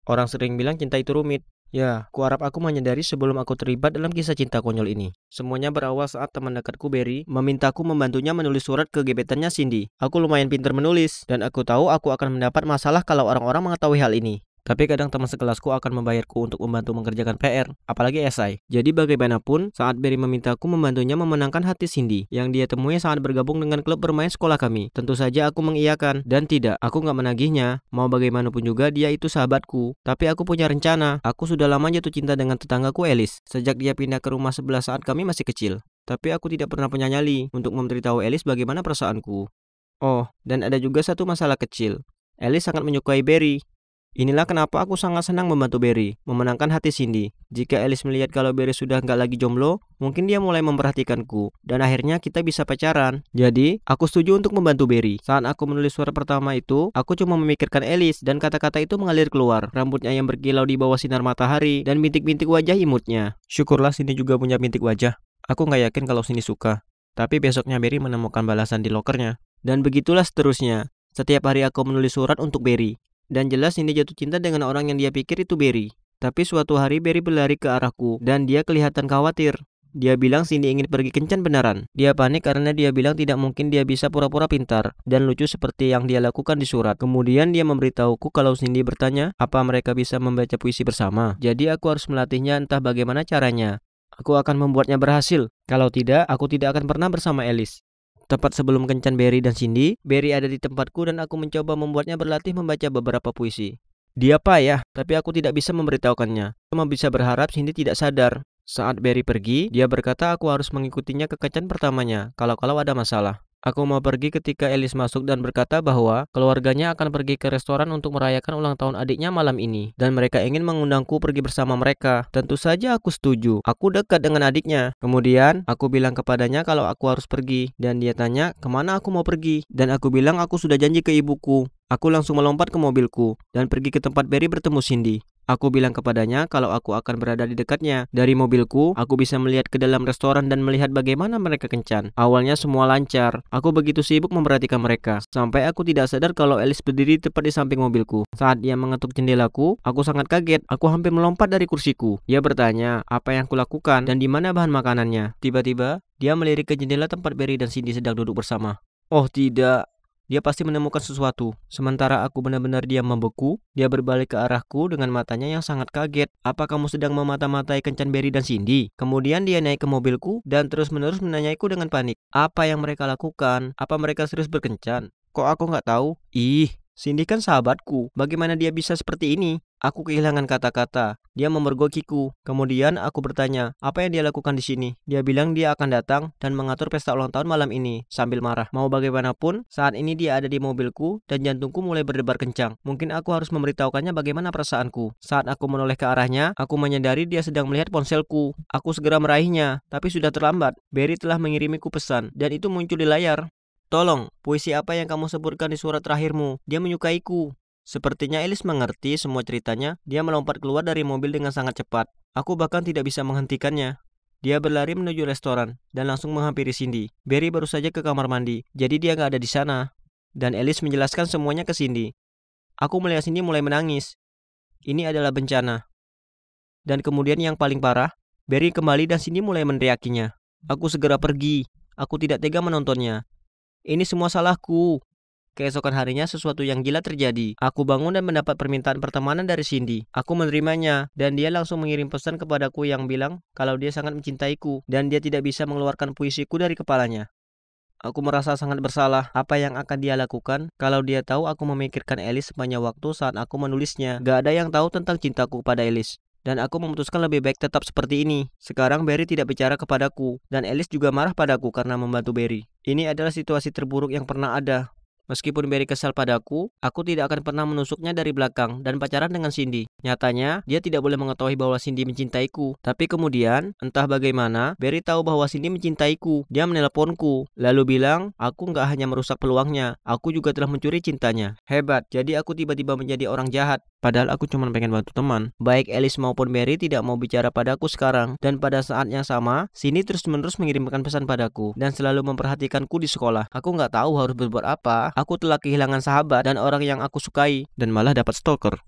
Orang sering bilang cinta itu rumit. Ya, kuharap aku menyadari sebelum aku terlibat dalam kisah cinta konyol ini. Semuanya berawal saat teman dekatku Berry memintaku membantunya menulis surat ke gebetannya Cindy. Aku lumayan pintar menulis, dan aku tahu aku akan mendapat masalah kalau orang-orang mengetahui hal ini. Tapi kadang teman sekelasku akan membayarku untuk membantu mengerjakan PR, apalagi esai. Jadi bagaimanapun, saat Berry memintaku membantunya memenangkan hati Cindy, yang dia temui saat bergabung dengan klub bermain sekolah kami. Tentu saja aku mengiyakan, dan tidak, aku nggak menagihnya. Mau bagaimanapun juga dia itu sahabatku. Tapi aku punya rencana. Aku sudah lama jatuh cinta dengan tetanggaku Alice, sejak dia pindah ke rumah sebelah saat kami masih kecil. Tapi aku tidak pernah punya nyali untuk memberitahu Alice bagaimana perasaanku. Oh, dan ada juga satu masalah kecil. Alice sangat menyukai Berry. Inilah kenapa aku sangat senang membantu Berry memenangkan hati Cindy. Jika Alice melihat kalau Berry sudah nggak lagi jomblo, mungkin dia mulai memperhatikanku, dan akhirnya kita bisa pacaran. Jadi, aku setuju untuk membantu Berry. Saat aku menulis surat pertama itu, aku cuma memikirkan Alice, dan kata-kata itu mengalir keluar. Rambutnya yang berkilau di bawah sinar matahari, dan bintik-bintik wajah imutnya. Syukurlah Cindy juga punya bintik wajah. Aku nggak yakin kalau Cindy suka. Tapi besoknya Berry menemukan balasan di lokernya. Dan begitulah seterusnya. Setiap hari aku menulis surat untuk Berry. Dan jelas Cindy jatuh cinta dengan orang yang dia pikir itu Berry. Tapi suatu hari Berry berlari ke arahku dan dia kelihatan khawatir. Dia bilang Cindy ingin pergi kencan beneran. Dia panik karena dia bilang tidak mungkin dia bisa pura-pura pintar dan lucu seperti yang dia lakukan di surat. Kemudian dia memberitahuku kalau Cindy bertanya apa mereka bisa membaca puisi bersama. Jadi aku harus melatihnya entah bagaimana caranya. Aku akan membuatnya berhasil. Kalau tidak, aku tidak akan pernah bersama Alice. Tepat sebelum kencan Berry dan Cindy, Berry ada di tempatku dan aku mencoba membuatnya berlatih membaca beberapa puisi. Dia payah, tapi aku tidak bisa memberitahukannya. Cuma bisa berharap Cindy tidak sadar. Saat Berry pergi, dia berkata aku harus mengikutinya ke kencan pertamanya, kalau ada masalah. Aku mau pergi ketika Alice masuk dan berkata bahwa keluarganya akan pergi ke restoran untuk merayakan ulang tahun adiknya malam ini. Dan mereka ingin mengundangku pergi bersama mereka. Tentu saja aku setuju. Aku dekat dengan adiknya. Kemudian aku bilang kepadanya kalau aku harus pergi. Dan dia tanya kemana aku mau pergi. Dan aku bilang aku sudah janji ke ibuku. Aku langsung melompat ke mobilku dan pergi ke tempat Berry bertemu Cindy. Aku bilang kepadanya kalau aku akan berada di dekatnya. Dari mobilku, aku bisa melihat ke dalam restoran dan melihat bagaimana mereka kencan. Awalnya semua lancar. Aku begitu sibuk memperhatikan mereka. Sampai aku tidak sadar kalau Alice berdiri tepat di samping mobilku. Saat dia mengetuk jendelaku, aku sangat kaget. Aku hampir melompat dari kursiku. Dia bertanya apa yang kulakukan dan di mana bahan makanannya. Tiba-tiba, dia melirik ke jendela tempat Berry dan Cindy sedang duduk bersama. Oh tidak. Dia pasti menemukan sesuatu. Sementara aku benar-benar diam membeku, dia berbalik ke arahku dengan matanya yang sangat kaget. Apa kamu sedang memata-matai kencan Berry dan Cindy? Kemudian dia naik ke mobilku dan terus-menerus menanyaiku dengan panik. Apa yang mereka lakukan? Apa mereka serius berkencan? Kok aku nggak tahu? Ih, Cindy kan sahabatku. Bagaimana dia bisa seperti ini? Aku kehilangan kata-kata. Dia memergokiku. Kemudian aku bertanya, apa yang dia lakukan di sini? Dia bilang dia akan datang dan mengatur pesta ulang tahun malam ini sambil marah. Mau bagaimanapun, saat ini dia ada di mobilku dan jantungku mulai berdebar kencang. Mungkin aku harus memberitahukannya bagaimana perasaanku. Saat aku menoleh ke arahnya, aku menyadari dia sedang melihat ponselku. Aku segera meraihnya, tapi sudah terlambat. Berry telah mengirimiku pesan dan itu muncul di layar. Tolong, puisi apa yang kamu sebutkan di surat terakhirmu? Dia menyukaiku. Sepertinya Alice mengerti semua ceritanya. Dia melompat keluar dari mobil dengan sangat cepat. Aku bahkan tidak bisa menghentikannya. Dia berlari menuju restoran dan langsung menghampiri Cindy. Berry baru saja ke kamar mandi, jadi dia gak ada di sana. Dan Alice menjelaskan semuanya ke Cindy. Aku melihat Cindy mulai menangis. Ini adalah bencana. Dan kemudian yang paling parah, Berry kembali dan Cindy mulai meneriakinya. Aku segera pergi. Aku tidak tega menontonnya. Ini semua salahku. Keesokan harinya sesuatu yang gila terjadi. Aku bangun dan mendapat permintaan pertemanan dari Cindy. Aku menerimanya dan dia langsung mengirim pesan kepadaku yang bilang kalau dia sangat mencintaiku dan dia tidak bisa mengeluarkan puisiku dari kepalanya. Aku merasa sangat bersalah. Apa yang akan dia lakukan kalau dia tahu aku memikirkan Alice sepanjang waktu saat aku menulisnya. Gak ada yang tahu tentang cintaku pada Alice. Dan aku memutuskan lebih baik tetap seperti ini. Sekarang Berry tidak bicara kepadaku dan Alice juga marah padaku karena membantu Berry. Ini adalah situasi terburuk yang pernah ada. Meskipun Berry kesal padaku, aku tidak akan pernah menusuknya dari belakang dan pacaran dengan Cindy. Nyatanya, dia tidak boleh mengetahui bahwa Cindy mencintaiku. Tapi kemudian, entah bagaimana, Berry tahu bahwa Cindy mencintaiku. Dia menelponku, lalu bilang, aku nggak hanya merusak peluangnya, aku juga telah mencuri cintanya. Hebat, jadi aku tiba-tiba menjadi orang jahat. Padahal aku cuma pengen bantu teman. Baik Alice maupun Berry tidak mau bicara padaku sekarang. Dan pada saat yang sama, Cindy terus-menerus mengirimkan pesan padaku dan selalu memperhatikanku di sekolah. Aku nggak tahu harus berbuat apa. Aku telah kehilangan sahabat dan orang yang aku sukai dan malah dapat stalker.